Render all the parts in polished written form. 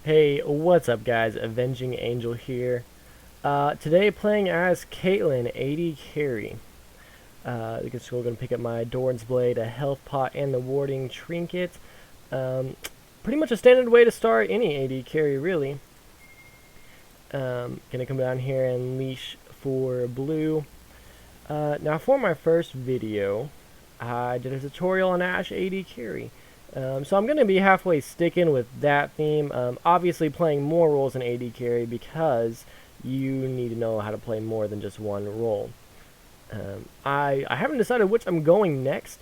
Hey, what's up guys? Avenging Angel here. Today playing as Caitlyn AD carry. Because we're going to pick up my Doran's Blade, a health pot, and the warding trinket. Pretty much a standard way to start any AD carry, really. Gonna come down here and leash for blue. Now for my first video, I did a tutorial on Ashe AD carry. So I'm going to be halfway sticking with that theme. Obviously playing more roles in AD carry because you need to know how to play more than just one role. I haven't decided which I'm going next.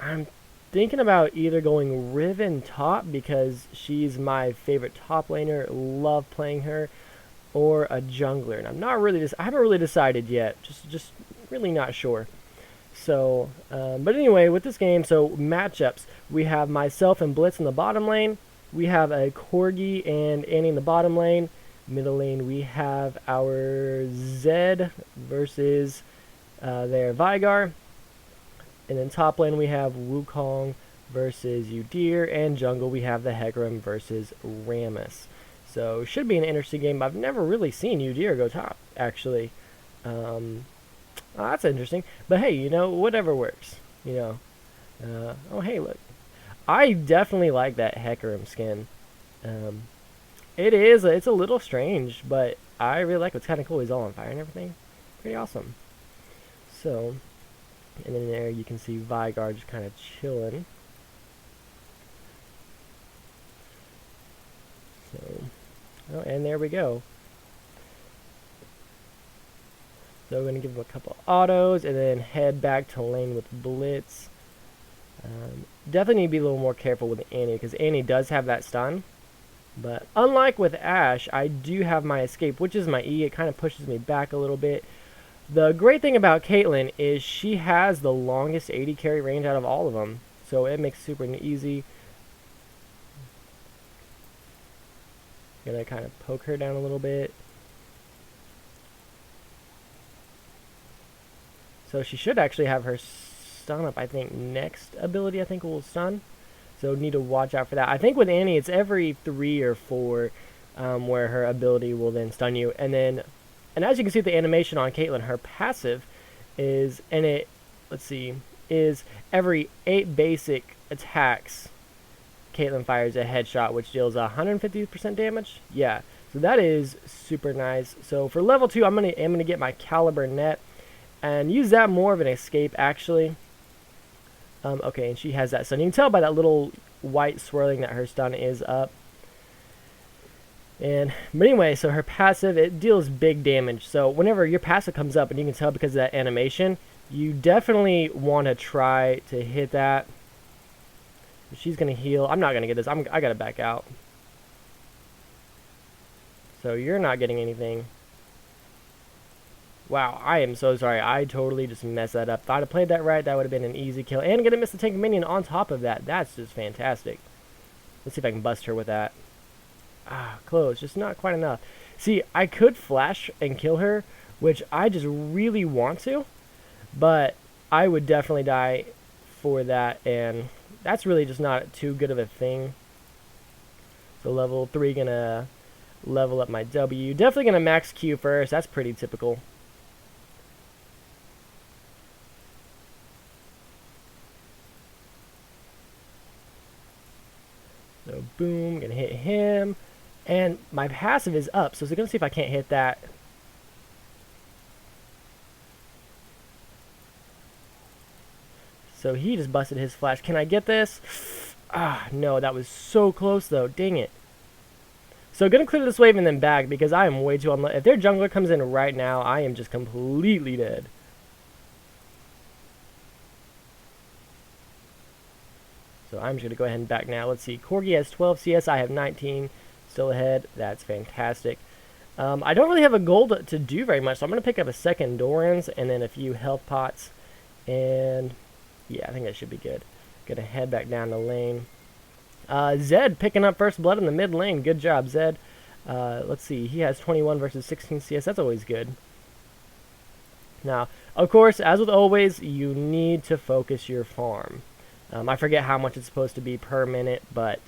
I'm thinking about either going Riven top because she's my favorite top laner, love playing her, or a jungler. And I haven't really decided yet. Just really not sure. So, but anyway, with this game, so matchups, we have myself and Blitz in the bottom lane. We have a Corgi and Annie in the bottom lane. Middle lane, we have our Zed versus their Vigar. And then top lane, we have Wukong versus Udyr. And jungle, we have the Hecarim versus Rammus. So, should be an interesting game. I've never really seen Udyr go top, actually. Oh, that's interesting. But hey, whatever works. Oh, hey, look. I definitely like that Hecarim skin. It's a little strange, but I really like it. It's kind of cool. He's all on fire and everything. Pretty awesome. So, and then there you can see Vigar just kind of chilling. So, oh, and there we go. So we're going to give him a couple autos and then head back to lane with Blitz. Definitely need to be a little more careful with Annie because Annie does have that stun. But unlike with Ashe, I do have my escape, which is my E. It kind of pushes me back a little bit. The great thing about Caitlyn is she has the longest AD carry range out of all of them. So it makes it super easy. Gonna kind of poke her down a little bit. So she should actually have her stun up, I think, next ability, I think, will stun. So need to watch out for that. I think with Annie, it's every 3 or 4 where her ability will then stun you. And as you can see the animation on Caitlyn, her passive is, is every 8 basic attacks, Caitlyn fires a headshot, which deals 150% damage. Yeah, so that is super nice. So for level 2, I'm gonna get my Caliber Net. And use that more of an escape, actually. Okay, and she has that stun. You can tell by that little white swirling that her stun is up. But anyway, so her passive, it deals big damage. So whenever your passive comes up, and you can tell because of that animation, you definitely want to try to hit that. She's going to heal. I'm not going to get this. I got to back out. So you're not getting anything. Wow, I am so sorry. I totally just messed that up. If I'd have played that right, that would have been an easy kill. And gonna miss the tank minion on top of that. That's just fantastic. Let's see if I can bust her with that. Ah, close. Just not quite enough. See, I could flash and kill her, which I just really want to. But I would definitely die for that. And that's really just not too good of a thing. So level 3 gonna level up my W. Definitely gonna max Q first. That's pretty typical. So boom, gonna hit him. And my passive is up, so we're gonna see if I can't hit that. So he just busted his flash. Can I get this? Ah, no, that was so close though. Dang it. So gonna clear this wave and then back because I am way too unlucky. If their jungler comes in right now, I am just completely dead. So I'm just going to go ahead and back now. Let's see. Corgi has 12 CS. I have 19. Still ahead. That's fantastic. I don't really have a goal to do very much, so I'm going to pick up a second Doran's and then a few health pots. And yeah, I think that should be good. Going to head back down the lane. Zed picking up first blood in the mid lane. Good job, Zed. Let's see. He has 21 versus 16 CS. That's always good. Now, of course, as with always, you need to focus your farm. I forget how much it's supposed to be per minute, but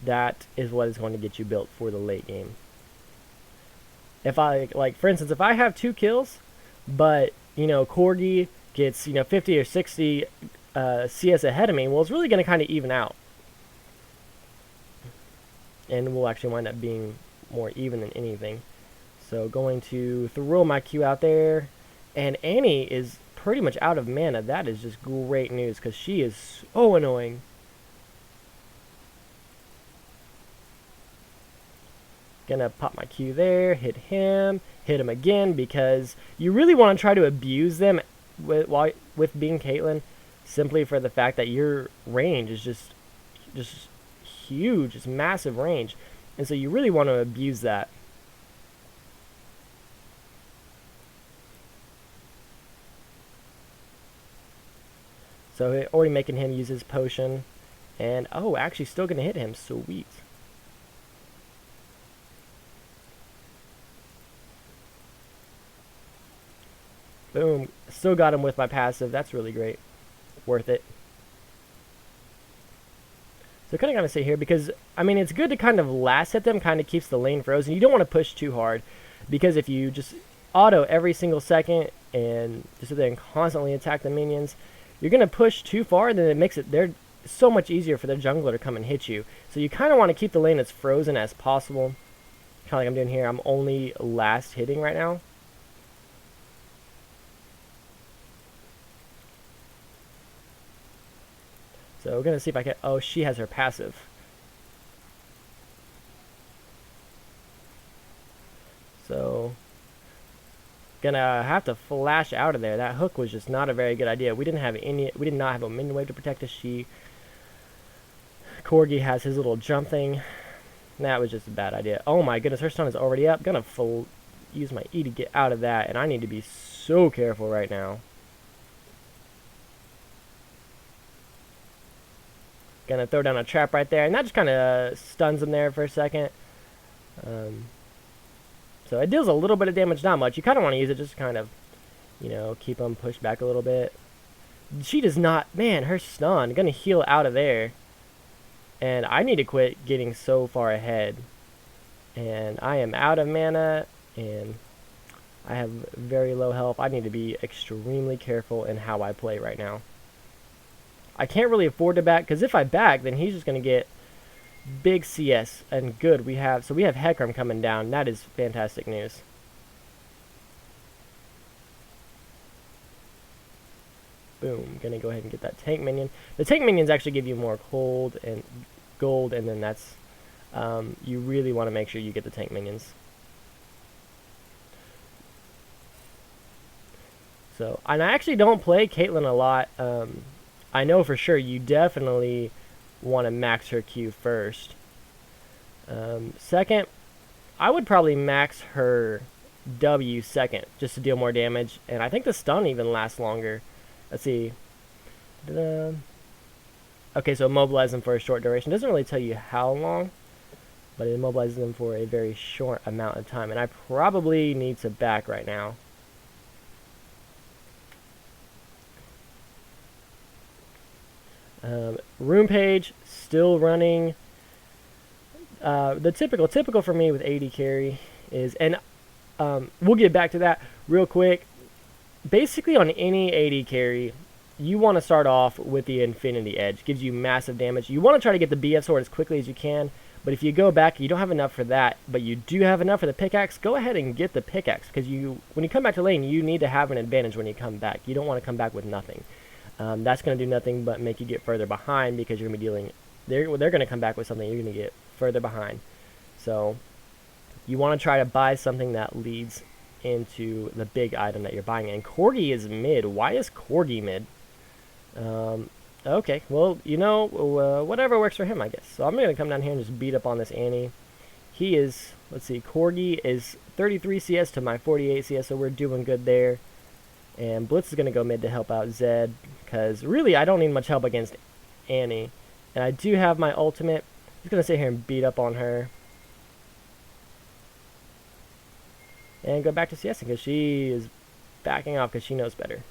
that is what is going to get you built for the late game. If I, like, for instance, if I have 2 kills, but, you know, Corgi gets, you know, 50 or 60 CS ahead of me, well, it's really going to kind of even out. And we'll actually wind up being more even than anything. So going to throw my Q out there. And Annie is pretty much out of mana. That is just great news because she is so annoying. Gonna pop my Q there, hit him again, because you really want to try to abuse them with being Caitlyn, simply for the fact that your range is just huge. It's massive range, and so you really want to abuse that. So already making him use his potion, and oh, actually still gonna hit him. Sweet. Boom. Still got him with my passive. That's really great. Worth it. So kind of gotta sit here because, I mean, it's good to kind of last hit them. Kind of keeps the lane frozen. You don't want to push too hard, because if you just auto every single second and just sit there and constantly attack the minions, you're going to push too far, and then it makes it so much easier for the jungler to come and hit you. So you kind of want to keep the lane as frozen as possible. Kind of like I'm doing here. I'm only last hitting right now. So we're going to see if I can... Oh, she has her passive. So gonna have to flash out of there. That hook was just not a very good idea. We did not have a minion wave to protect us. Corgi has his little jump thing. That was just a bad idea. Oh my goodness, her stun is already up. Gonna use my E to get out of that, and I need to be so careful right now. Gonna throw down a trap right there, and that just kind of stuns him there for a second. So it deals a little bit of damage, not much. You kind of want to use it just kind of, you know, keep him pushed back a little bit. She does not, man, her stun, gonna heal out of there. And I need to quit getting so far ahead. And I am out of mana, and I have very low health. I need to be extremely careful in how I play right now. I can't really afford to back, because if I back, then he's just going to get big CS. And good, we have Hecarim coming down. That is fantastic news. Boom, going to go ahead and get that tank minion. The tank minions actually give you more gold, and then that's, you really want to make sure you get the tank minions. So, and I actually don't play Caitlyn a lot. I know for sure you definitely want to max her Q first. Second, I would probably max her W second, just to deal more damage. And I think the stun even lasts longer. Let's see. Okay, so immobilize them for a short duration. Doesn't really tell you how long, but it immobilizes them for a very short amount of time. And I probably need to back right now. Room page still running. The typical for me with AD carry is, and we'll get back to that real quick. Basically, on any AD carry, you want to start off with the Infinity Edge. Gives you massive damage. You want to try to get the BF sword as quickly as you can. But if you go back, you don't have enough for that, but you do have enough for the pickaxe, go ahead and get the pickaxe, because when you come back to lane, you need to have an advantage when you come back. You don't want to come back with nothing. That's going to do nothing but make you get further behind, because you're going to be dealing... They're going to come back with something, you're going to get further behind. So you want to try to buy something that leads into the big item that you're buying. And Corgi is mid. Why is Corgi mid? Okay, well, you know, whatever works for him, I guess. So I'm going to come down here and just beat up on this Annie. He is, let's see, Corgi is 33 CS to my 48 CS, so we're doing good there. And Blitz is going to go mid to help out Zed, because really I don't need much help against Annie. And I do have my ultimate. I'm just going to sit here and beat up on her. And go back to CS because she is backing off because she knows better.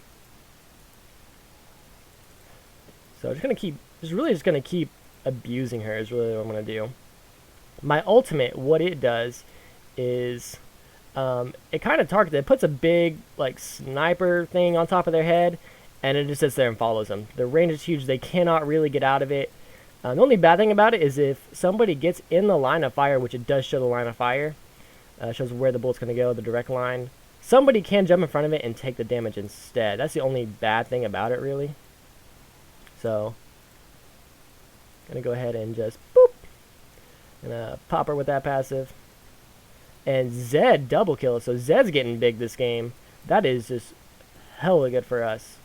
So just really just going to keep abusing her is really what I'm going to do. My ultimate, what it does is it kind of targets, it puts a big like sniper thing on top of their head, and it just sits there and follows them. The range is huge. They cannot really get out of it. The only bad thing about it is if somebody gets in the line of fire, which it does show the line of fire, shows where the bullet's going to go, the direct line. Somebody can jump in front of it and take the damage instead. That's the only bad thing about it, really. So, gonna go ahead and just boop. Gonna pop her with that passive. And Zed double kill. So Zed's getting big this game. That is just hella good for us.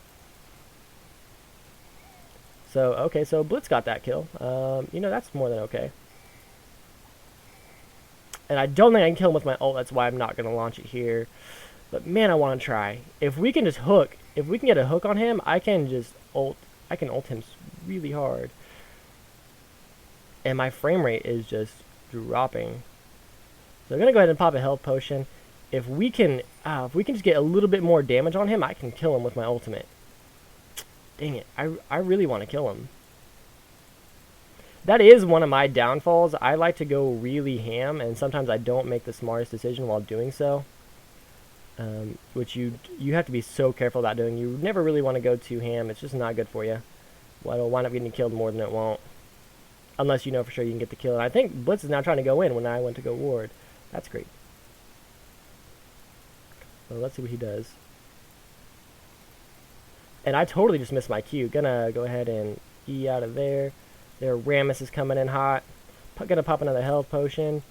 So, okay, so Blitz got that kill. You know, that's more than okay. And I don't think I can kill him with my ult. That's why I'm not going to launch it here. But, man, I want to try. If we can just hook, if we can get a hook on him, I can just ult. I can ult him really hard. And my frame rate is just dropping. So I'm going to go ahead and pop a health potion. If we can just get a little bit more damage on him, I can kill him with my ultimate. Dang it. I really want to kill him. That is one of my downfalls. I like to go really ham, and sometimes I don't make the smartest decision while doing so. Which you have to be so careful about doing. You never really want to go too ham. It's just not good for you. Well, it'll wind up getting killed more than it won't. Unless you know for sure you can get the kill. And I think Blitz is now trying to go in when I went to go ward. That's great. So let's see what he does. And I totally just missed my Q. Gonna go ahead and E out of there. There, Rammus is coming in hot. Gonna pop another health potion.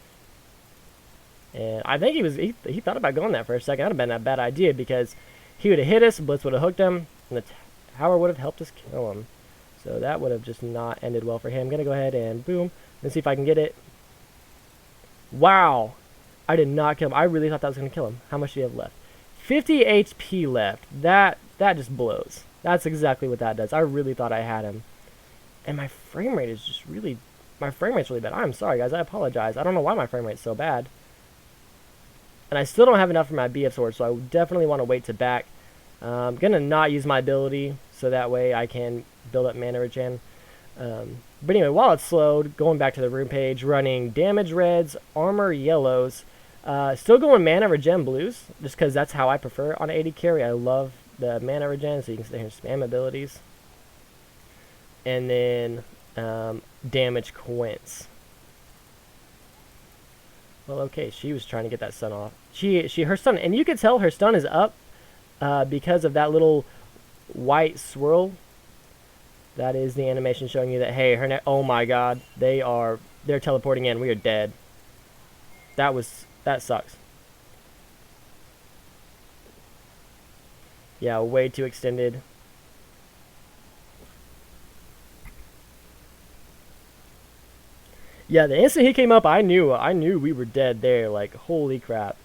And I think he thought about going that for a second. That would have been a bad idea because he would have hit us, Blitz would have hooked him, and the tower would have helped us kill him. So that would have just not ended well for him. Gonna go ahead and boom. Let's see if I can get it. Wow. I did not kill him. I really thought that was gonna kill him. How much do you have left? 50 HP left. That just blows. That's exactly what that does. I really thought I had him. And my frame rate is just really... My frame rate's really bad. I'm sorry, guys. I apologize. I don't know why my frame rate's so bad. And I still don't have enough for my BF sword, so I definitely want to wait to back. I'm going to not use my ability, so that way I can build up mana regen. But anyway, while it's slowed, going back to the rune page, running damage reds, armor yellows, still going mana regen blues, just because that's how I prefer on AD carry. I love the mana regen, so you can sit here and spam abilities. And then damage quints. Well, okay, she was trying to get that stun off. Her stun, and you can tell her stun is up because of that little white swirl. That is the animation showing you that, hey, oh my god, they're teleporting in. We are dead. That sucks. Yeah, way too extended. Yeah, the instant he came up, I knew we were dead there. Like, holy crap.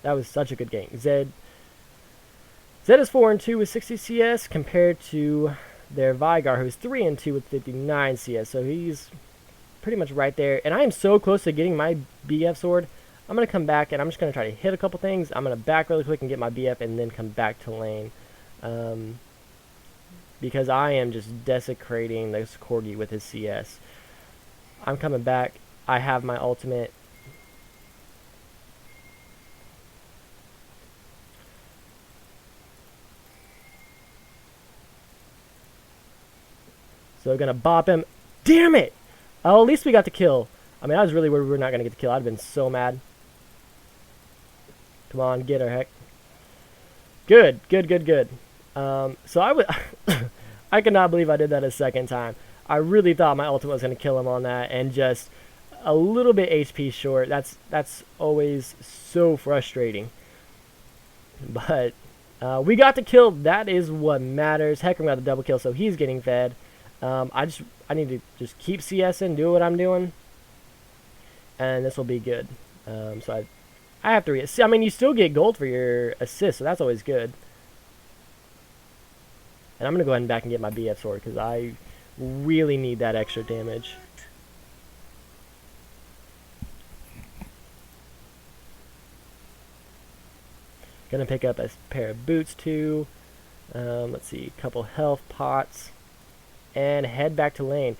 That was such a good game. Zed is 4-2 with 60 CS compared to their Vigar, who's 3-2 with 59 CS. So he's pretty much right there. And I am so close to getting my BF sword. I'm going to come back and I'm just going to try to hit a couple things. I'm going to back really quick and get my BF and then come back to lane. Because I am just desecrating this Corgi with his CS. I'm coming back. I have my ultimate. So we're going to bop him. Damn it! Oh, at least we got the kill. I mean, I was really worried we were not going to get the kill. I'd have been so mad. Come on, get her, heck. Good. So I would... I could not believe I did that a second time. I really thought my ultimate was going to kill him on that, and just a little bit HP short. That's always so frustrating. But we got the kill. That is what matters. Heckram got the double kill, so he's getting fed. I need to just keep CSing, do what I'm doing, and this will be good. So I have to I mean, you still get gold for your assist, so that's always good. And I'm going to go ahead and back and get my BF sword, because I really need that extra damage. Gonna pick up a pair of boots too. Let's see, a couple health pots, and head back to lane.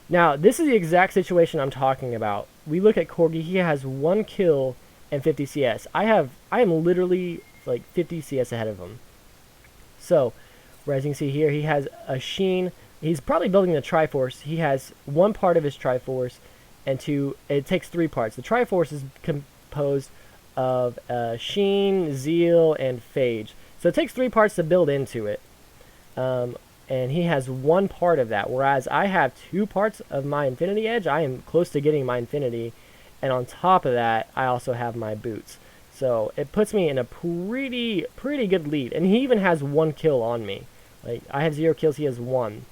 Now, this is the exact situation I'm talking about. We look at Corgi, he has 1 kill and 50 CS. I am literally like 50 CS ahead of him. So, as you can see here, he has a Sheen. He's probably building the Triforce. He has 1 part of his Triforce, and it takes 3 parts. The Triforce is composed of Sheen, Zeal, and Phage. So it takes 3 parts to build into it. And he has 1 part of that, whereas I have 2 parts of my Infinity Edge. I am close to getting my Infinity, and on top of that, I also have my boots. So it puts me in a pretty good lead, and he even has 1 kill on me. Like, I have 0 kills, he has 1.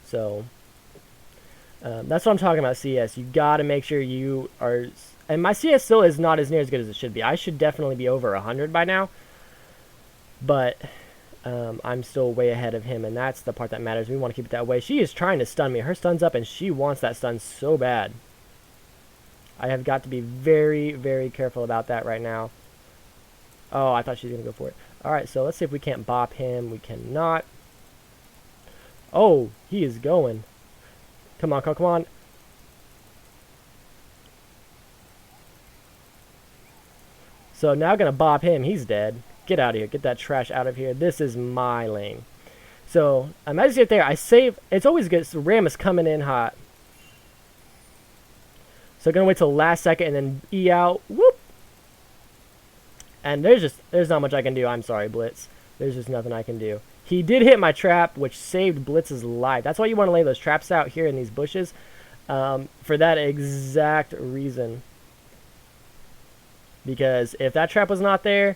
So that's what I'm talking about. CS, you gotta make sure you are. And my CS still is not as near as good as it should be. I should definitely be over 100 by now, but I'm still way ahead of him, and that's the part that matters. We want to keep it that way. She is trying to stun me. Her stun's up, and she wants that stun so bad. I have got to be very careful about that right now. Oh, I thought she was going to go for it. Alright, so let's see if we can't bop him. We cannot. Oh, he is going. Come on, come on. So now going to bop him. He's dead. Get out of here. Get that trash out of here. This is my lane. So, as you see it there, I save. It's always good. So Ram is coming in hot. So, going to wait till the last second and then E out. Whoop. And there's not much I can do. I'm sorry, Blitz. There's just nothing I can do. He did hit my trap, which saved Blitz's life. That's why you want to lay those traps out here in these bushes. For that exact reason. Because if that trap was not there,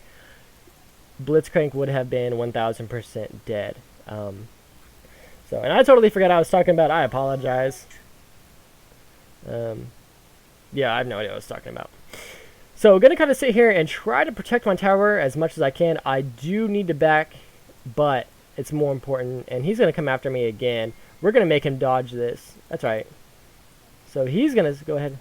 Blitzcrank would have been 1000% dead. And I totally forgot I was talking about. I apologize. Yeah, I have no idea what I was talking about. So, going to kind of sit here and try to protect my tower as much as I can. I do need to back, but it's more important. And he's going to come after me again. We're going to make him dodge this. That's right. So, he's going to go ahead.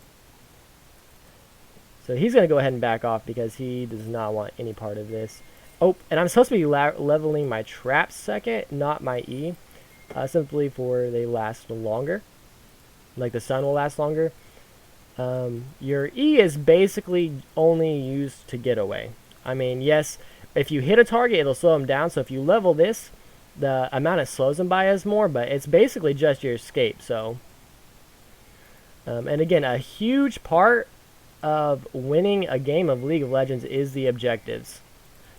So, he's going to go ahead and back off because he does not want any part of this. Oh, and I'm supposed to be leveling my traps second, not my E. Simply for they last longer. Like the sun will last longer. Your E is basically only used to get away. I mean, yes, if you hit a target, it'll slow them down. So if you level this, the amount it slows them by is more, but it's basically just your escape. So, and again, a huge part of winning a game of League of Legends is the objectives.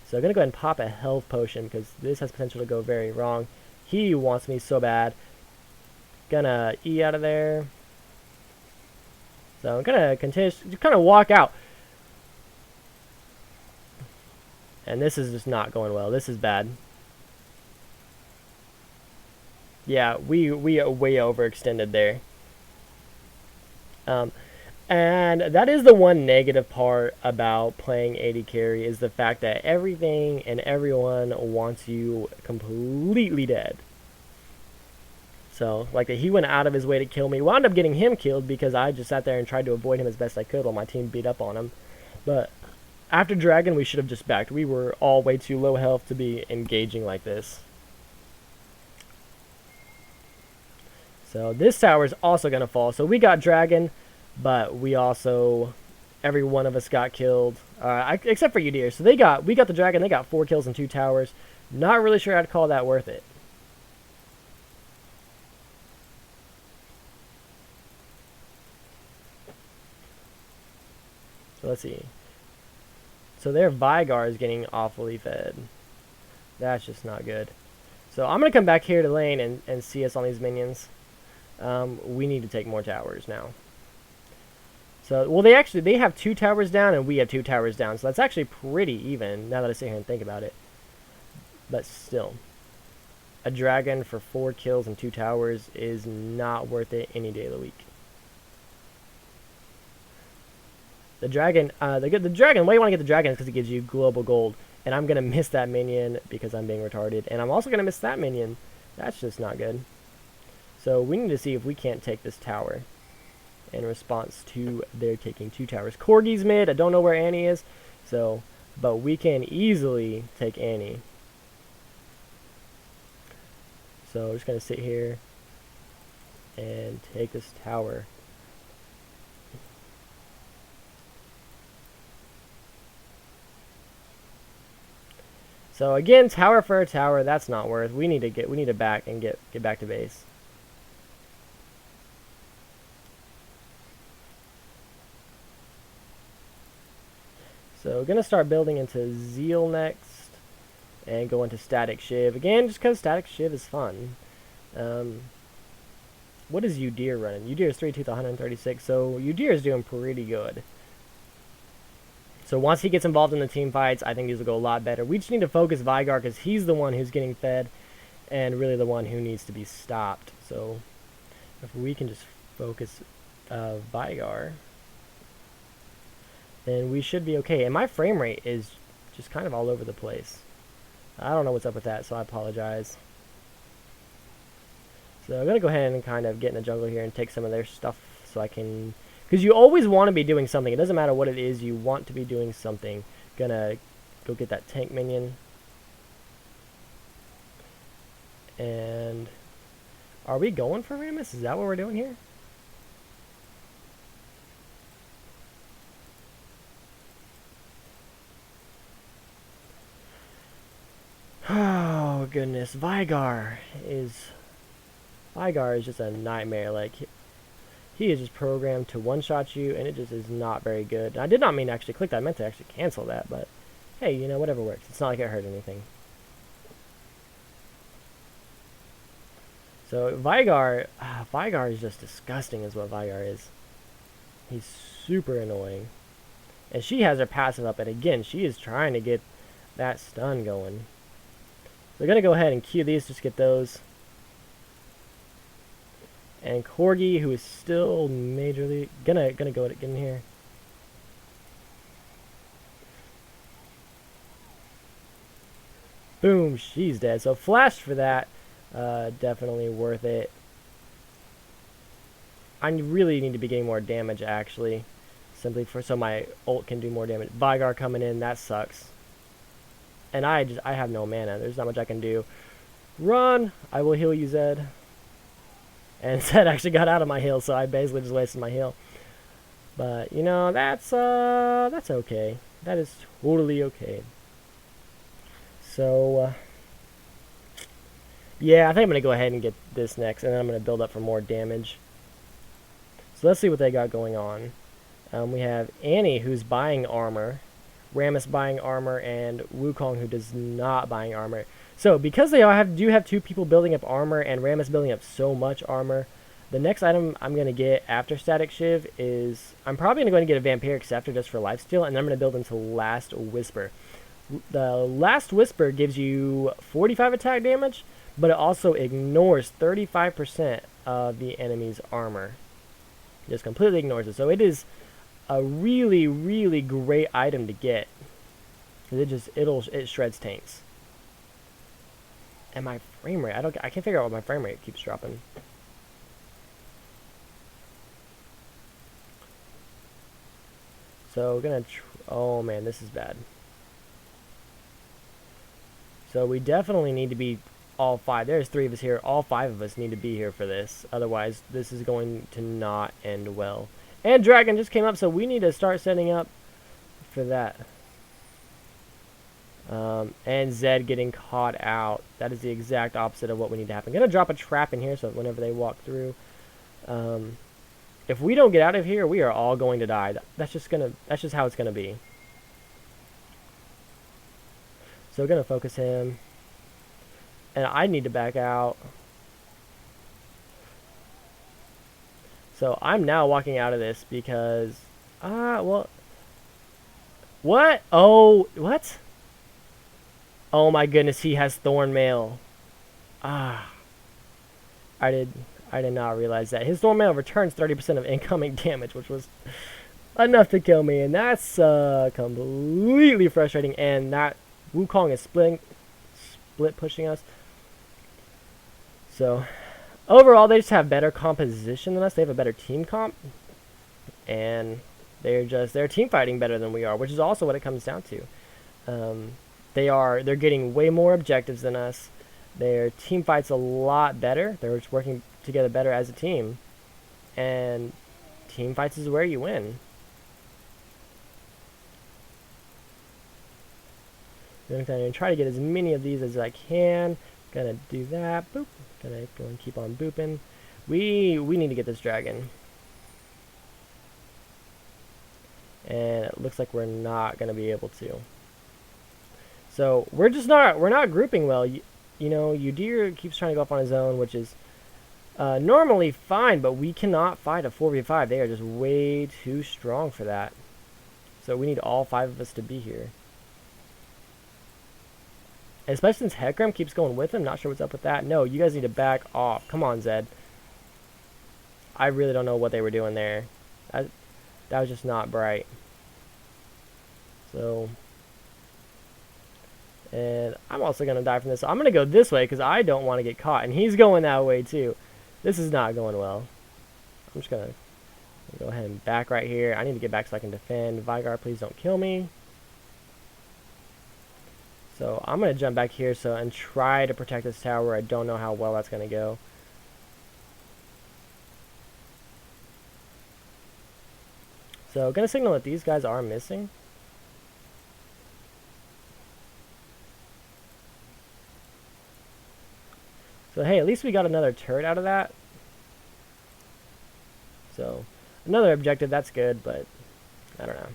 So I'm going to go ahead and pop a health potion because this has potential to go very wrong. He wants me so bad. Gonna E out of there. So I'm gonna continue, just kind of walk out. And this is just not going well. This is bad. Yeah, we way overextended there. And that is the one negative part about playing AD carry, is the fact that everything and everyone wants you completely dead. So, like, he went out of his way to kill me. Wound up getting him killed because I just sat there and tried to avoid him as best I could while my team beat up on him. But after Dragon, we should have just backed. We were all way too low health to be engaging like this. So this tower is also going to fall. So we got Dragon, but we also, every one of us got killed. Except for Udyr. So we got the Dragon. They got 4 kills and 2 towers. Not really sure I'd call that worth it. So let's see. So their Vigar is getting awfully fed. That's just not good. So I'm going to come back here to lane and see us on these minions. We need to take more towers now. So, well, they have 2 towers down and we have 2 towers down. So that's actually pretty even now that I sit here and think about it. But still, a Dragon for 4 kills and 2 towers is not worth it any day of the week. The Dragon, the Dragon, why you want to get the Dragon is because it gives you global gold. And I'm going to miss that minion because I'm being retarded. And I'm also going to miss that minion. That's just not good. So we need to see if we can't take this tower in response to their taking 2 towers. Corgi's mid. I don't know where Annie is. So, but we can easily take Annie. So we're just going to sit here. and take this tower. So again, tower for a tower, that's not worth. We need to back and get back to base. So we're gonna start building into Zeal next, and go into Static Shiv again, just because Static Shiv is fun. What is Udyr running? Udyr is 3-tooth 136, so Udyr is doing pretty good. So once he gets involved in the team fights, I think these will go a lot better. We just need to focus Veigar because he's the one who's getting fed and really the one who needs to be stopped. So if we can just focus Veigar, then we should be okay. And my frame rate is just kind of all over the place. I don't know what's up with that, so I apologize. So I'm going to go ahead and kind of get in the jungle here and take some of their stuff so I can... Because you always want to be doing something. It doesn't matter what it is. You want to be doing something. Gonna go get that tank minion. And are we going for Rammus? Is that what we're doing here? Oh goodness, Veigar is just a nightmare. Like, he is just programmed to one-shot you, and it just is not very good. I did not mean to actually click that. I meant to actually cancel that, but hey, you know, whatever works. It's not like it hurt anything. So Veigar is just disgusting is what Veigar is. He's super annoying. And she has her passive up, and again, she is trying to get that stun going. So we're going to go ahead and queue these, just get those. And Corgi, who is still majorly gonna go get in here. Boom, she's dead. So flash for that, definitely worth it. I really need to be getting more damage actually, simply so my ult can do more damage. Veigar coming in, that sucks. And I have no mana. There's not much I can do. Run! I will heal you, Zed. And Zed actually got out of my heal, so I basically just wasted my heal. But, you know, that's okay. That is totally okay. So, yeah, I think I'm going to go ahead and get this next, and then I'm going to build up for more damage. So let's see what they got going on. We have Annie, who's buying armor. Rammus buying armor, and Wukong, who does not buying armor. So, because they do have two people building up armor, and Rammus building up so much armor, the next item I'm going to get after Static Shiv is... I'm probably going to get a Vampiric Scepter just for lifesteal, and then I'm going to build into Last Whisper. The Last Whisper gives you 45 attack damage, but it also ignores 35% of the enemy's armor. Just completely ignores it. So it is a really, really great item to get. It shreds tanks. And my frame rate, I can't figure out why my frame rate keeps dropping. So we're gonna, oh man, this is bad. So we definitely need to be all five. There's 3 of us here. All 5 of us need to be here for this. Otherwise, this is going to not end well. And Dragon just came up, so we need to start setting up for that. And Zed getting caught out. That is the exact opposite of what we need to happen. I'm going to drop a trap in here so that whenever they walk through. If we don't get out of here, we are all going to die. That's just how it's going to be. So we're going to focus him. And I need to back out. So I'm now walking out of this because... well... What? Oh, what? Oh my goodness, he has Thorn Mail. I did not realize that. His Thorn Mail returns 30% of incoming damage, which was enough to kill me. And that's completely frustrating. And that Wukong is split pushing us. So, overall, they just have better composition than us. They have a better team comp. And they're team fighting better than we are, which is also what it comes down to. They're getting way more objectives than us. Their team fight's a lot better. They're just working together better as a team. And team fights is where you win. I'm going to try to get as many of these as I can. Gonna do that. Boop. Gonna go and keep on booping. We need to get this dragon. And it looks like we're not gonna be able to. So we're not grouping well. You know, Udyr keeps trying to go up on his own, which is normally fine, but we cannot fight a 4v5. They are just way too strong for that. So we need all 5 of us to be here. And especially since Hecarim keeps going with him. Not sure what's up with that. No, you guys need to back off. Come on, Zed. I really don't know what they were doing there. That was just not bright. So, and I'm also going to die from this. So I'm going to go this way because I don't want to get caught. And he's going that way too. This is not going well. I'm just going to go ahead and back right here. I need to get back so I can defend. Veigar, please don't kill me. So I'm going to jump back here and try to protect this tower. I don't know how well that's going to go. So going to signal that these guys are missing. So hey, at least we got another turret out of that. So another objective, that's good, but I don't know.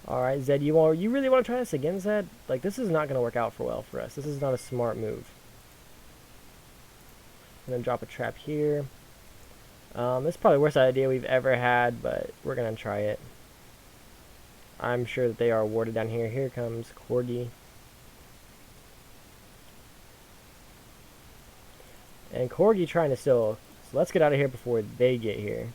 Alright, Zed, you really want to try this again, Zed? Like, this is not going to work out well for us. This is not a smart move. I'm going to drop a trap here. This is probably the worst idea we've ever had, but we're going to try it. I'm sure that they are warded down here. Here comes Corgi. And Corgi trying to steal. So let's get out of here before they get here.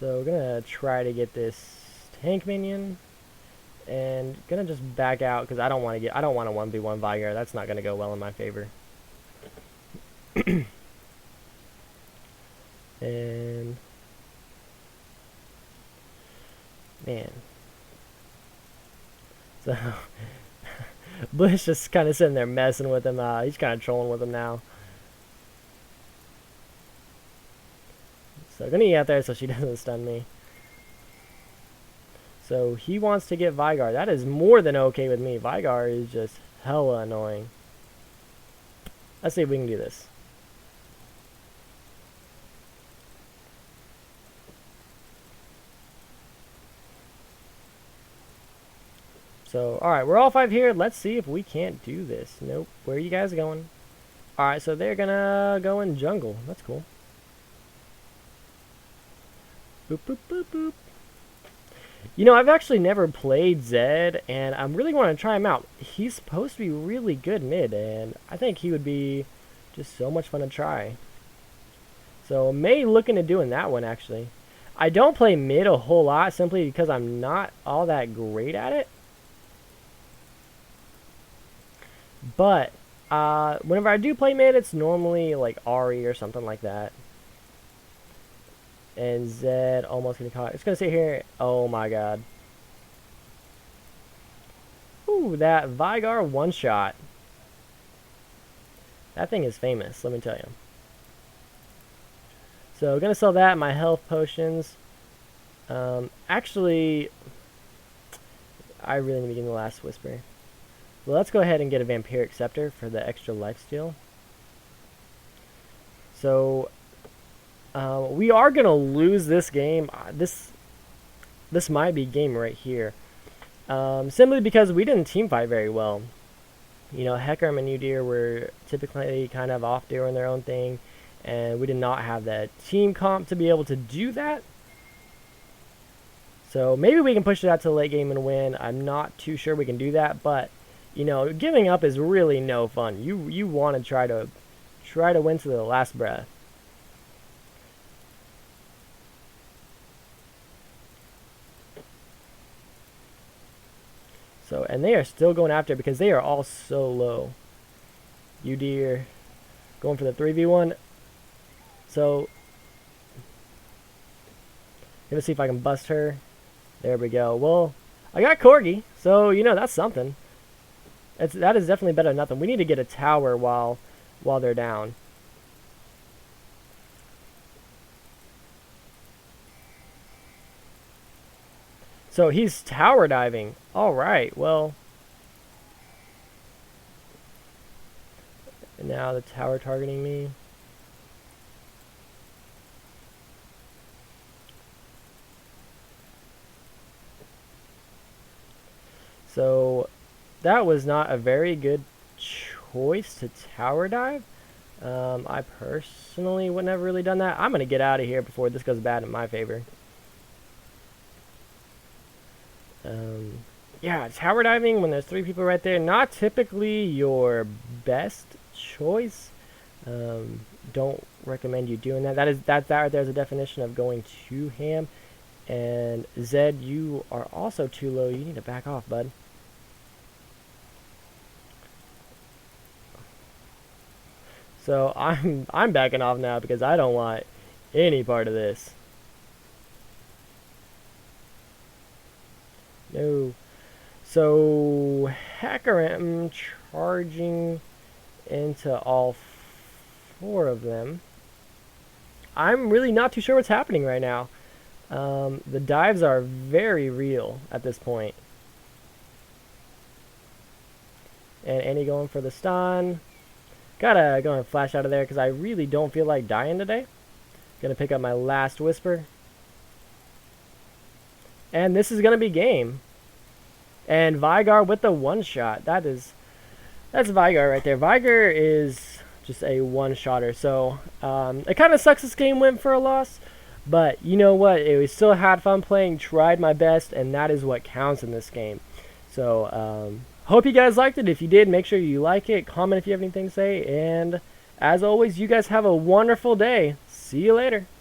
So we're gonna try to get this tank minion, and gonna just back out because I don't want to 1v1 Veigar. That's not gonna go well in my favor. And man, so Bush just kind of sitting there messing with him. He's kind of trolling with him now. So I'm gonna get out there so she doesn't stun me. So he wants to get Veigar. That is more than okay with me. Veigar is just hella annoying. Let's see if we can do this. So, alright, we're all 5 here. Let's see if we can't do this. Nope. Where are you guys going? Alright, so they're gonna go in jungle. That's cool. Boop, boop, boop, boop. You know, I've actually never played Zed, and I'm really want to try him out. He's supposed to be really good mid, and I think he would be just so much fun to try. So, May looking at doing that one, actually. I don't play mid a whole lot, simply because I'm not all that great at it. But, whenever I do play mid, it's normally like Ari or something like that. And Zed almost getting caught. It's going to sit here. Oh my god. Ooh, that Veigar one-shot. That thing is famous, let me tell you. So, going to sell that, my health potions. Actually, I really need to get in the last whisper. Well, let's go ahead and get a Vampiric Scepter for the extra lifesteal. So, we are going to lose this game. This might be game right here. Simply because we didn't team fight very well. You know, Hecarim and Udyr were typically kind of off doing their own thing. And we did not have that team comp to be able to do that. So maybe we can push it out to the late game and win. I'm not too sure we can do that. But, you know, giving up is really no fun. You want to try to win to the last breath. So, and they are still going after it because they are all so low. Udyr going for the 3v1. So, gonna see if I can bust her. There we go. Well, I got Corgi, so, you know, that's something. That is definitely better than nothing. We need to get a tower while they're down. So he's tower diving. All right. Well, now the tower targeting me. So that was not a very good choice to tower dive. I personally wouldn't have really done that. I'm going to get out of here before this goes bad in my favor. Yeah, tower diving when there's 3 people right there, not typically your best choice. Don't recommend you doing that. That right there's a definition of going too ham. And Zed, you are also too low. You need to back off, bud. So I'm backing off now because I don't want any part of this. No. So Hacker charging into all 4 of them. I'm really not too sure what's happening right now. The dives are very real at this point. And Annie going for the stun. Gotta go and flash out of there because I really don't feel like dying today. Gonna pick up my last whisper. And this is gonna be game. And Vigar with the one-shot. That's Vigar right there. Vigar is just a one-shotter. So it kind of sucks this game went for a loss. But you know what? It was still had fun playing, tried my best, and that is what counts in this game. So hope you guys liked it. If you did, make sure you like it. Comment if you have anything to say. And as always, you guys have a wonderful day. See you later.